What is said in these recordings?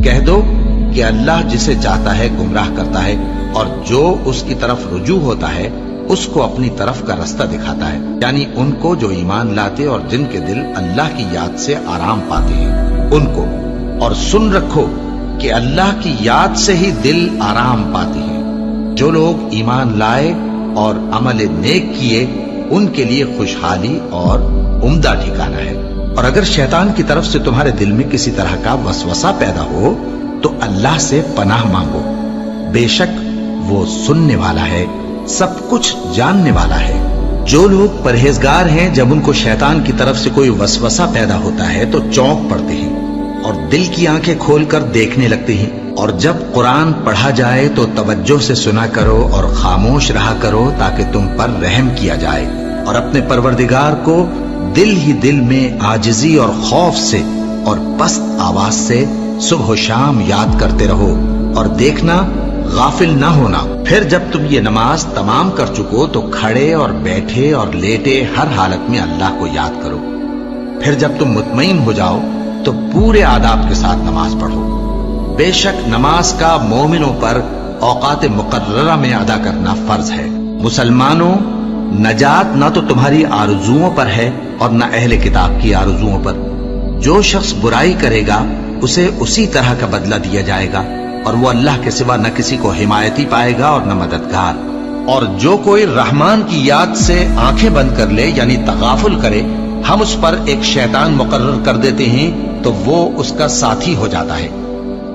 کہہ دو کہ اللہ جسے چاہتا ہے گمراہ کرتا ہے، اور جو اس کی طرف رجوع ہوتا ہے اس کو اپنی طرف کا رستہ دکھاتا ہے، یعنی ان کو جو ایمان لاتے اور جن کے دل اللہ کی یاد سے آرام پاتے ہیں ان کو۔ اور سن رکھو کہ اللہ کی یاد سے ہی دل آرام پاتے ہیں۔ جو لوگ ایمان لائے اور عمل نیک کیے ان کے لیے خوشحالی اور عمدہ ٹھکانہ ہے۔ اور اگر شیطان کی طرف سے تمہارے دل میں کسی طرح کا وسوسہ پیدا ہو تو اللہ سے پناہ مانگو، بے شک وہ سننے والا ہے، سب کچھ جاننے والا ہے۔ جو لوگ پرہیزگار ہیں جب ان کو شیطان کی طرف سے کوئی وسوسہ پیدا ہوتا ہے تو چونک پڑتے ہیں اور دل کی آنکھیں کھول کر دیکھنے لگتے ہیں، اور جب قرآن پڑھا جائے تو توجہ سے سنا کرو اور خاموش رہا کرو تاکہ تم پر رحم کیا جائے، اور اپنے پروردگار کو دل ہی دل میں عاجزی اور خوف سے اور پست آواز سے صبح و شام یاد کرتے رہو، اور دیکھنا غافل نہ ہونا۔ پھر جب تم یہ نماز تمام کر چکو تو کھڑے اور بیٹھے اور لیٹے ہر حالت میں اللہ کو یاد کرو۔ پھر جب تم مطمئن ہو جاؤ تو پورے آداب کے ساتھ نماز پڑھو۔ بے شک نماز کا مومنوں پر اوقات مقررہ میں ادا کرنا فرض ہے۔ مسلمانوں، نجات نہ تو تمہاری آرزوؤں پر ہے اور نہ اہل کتاب کی آرزوؤں پر۔ جو شخص برائی کرے گا اسے اسی طرح کا بدلہ دیا جائے گا، اور وہ اللہ کے سوا نہ کسی کو حمایتی پائے گا اور نہ مددگار۔ اور جو کوئی رحمان کی یاد سے آنکھیں بند کر لے یعنی تغافل کرے، ہم اس پر ایک شیطان مقرر کر دیتے ہیں تو وہ اس کا ساتھی ہو جاتا ہے،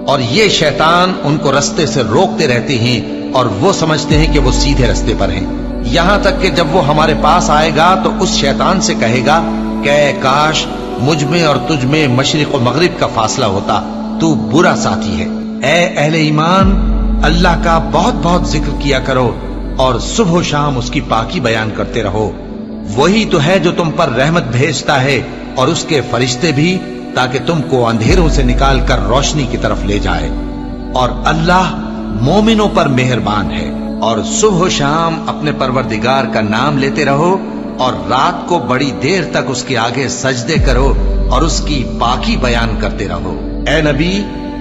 اور یہ شیطان ان کو رستے سے روکتے رہتے ہیں اور وہ سمجھتے ہیں کہ وہ سیدھے رستے پر ہیں، یہاں تک کہ جب وہ ہمارے پاس آئے گا تو اس شیطان سے کہے گا کہ کاش مجھ میں اور تجھ میں مشرق و مغرب کا فاصلہ ہوتا، تو برا ساتھی ہے۔ اے اہل ایمان، اللہ کا بہت بہت ذکر کیا کرو اور صبح و شام اس کی پاکی بیان کرتے رہو۔ وہی تو ہے جو تم پر رحمت بھیجتا ہے اور اس کے فرشتے بھی، تاکہ تم کو اندھیروں سے نکال کر روشنی کی طرف لے جائے۔ اور اللہ مومنوں پر مہربان ہے۔ اور صبح و شام اپنے پروردگار کا نام لیتے رہو، اور رات کو بڑی دیر تک اس کے آگے سجدے کرو اور اس کی پاکی بیان کرتے رہو۔ اے نبی،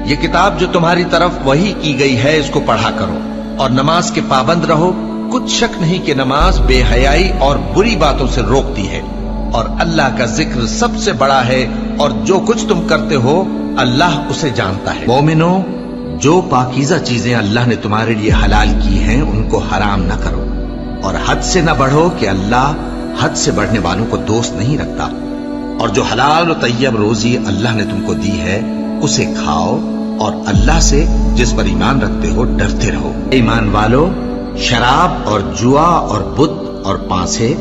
یہ کتاب جو تمہاری طرف وحی کی گئی ہے اس کو پڑھا کرو، اور نماز کے پابند رہو۔ کچھ شک نہیں کہ نماز بے حیائی اور بری باتوں سے روکتی ہے، اور اللہ کا ذکر سب سے بڑا ہے، اور جو کچھ تم کرتے ہو اللہ اسے جانتا ہے۔ مومنو، جو پاکیزہ چیزیں اللہ نے تمہارے لیے حلال کی ہیں ان کو حرام نہ کرو، اور حد سے نہ بڑھو کہ اللہ حد سے بڑھنے والوں کو دوست نہیں رکھتا، اور جو حلال و طیب روزی اللہ نے تم کو دی ہے اسے کھاؤ، اور اللہ سے جس پر ایمان رکھتے ہو ڈرتے رہو۔ ایمان والو، شراب اور جوا اور بت اور پانسے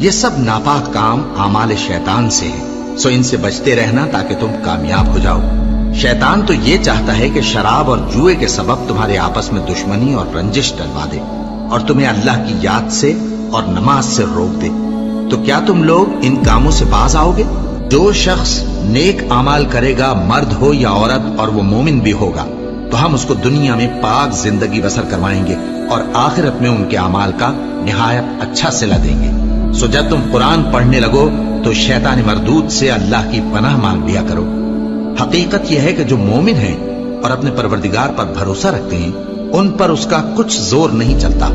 یہ سب ناپاک کام اعمال شیطان سے ہیں، سو ان سے بچتے رہنا تاکہ تم کامیاب ہو جاؤ۔ شیطان تو یہ چاہتا ہے کہ شراب اور جوئے کے سبب تمہارے آپس میں دشمنی اور رنجش ڈلوا دے، اور تمہیں اللہ کی یاد سے اور نماز سے روک دے۔ تو کیا تم لوگ ان کاموں سے باز آؤ گے؟ جو شخص نیک اعمال کرے گا، مرد ہو یا عورت، اور وہ مومن بھی ہوگا، تو ہم اس کو دنیا میں پاک زندگی بسر کروائیں گے اور آخرت میں ان کے اعمال کا نہایت اچھا صلہ دیں گے۔ سو جب تم قرآن پڑھنے لگو تو شیطان مردود سے اللہ کی پناہ مانگ لیا کرو۔ حقیقت یہ ہے کہ جو مومن ہیں اور اپنے پروردگار پر بھروسہ رکھتے ہیں ان پر اس کا کچھ زور نہیں چلتا۔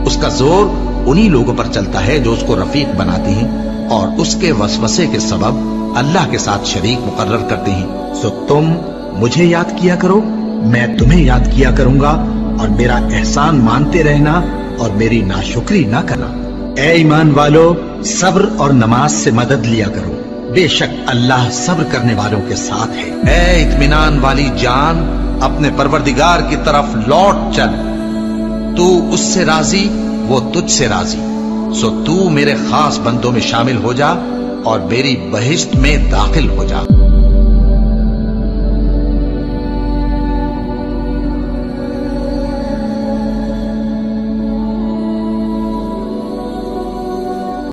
اس کا زور انہی لوگوں پر چلتا ہے جو اس کو رفیق بناتے ہیں اور اس کے وسوسے کے سبب اللہ کے ساتھ شریک مقرر کرتے ہیں۔ سو تم مجھے یاد کیا کرو، میں تمہیں یاد کیا کروں گا، اور میرا احسان مانتے رہنا اور میری ناشکری نہ کرنا۔ اے ایمان والو، صبر اور نماز سے مدد لیا کرو، بے شک اللہ صبر کرنے والوں کے ساتھ ہے۔ اے اطمینان والی جان، اپنے پروردگار کی طرف لوٹ چل، تو اس سے راضی، وہ تجھ سے راضی، سو تو میرے خاص بندوں میں شامل ہو جا اور میری بہشت میں داخل ہو جا۔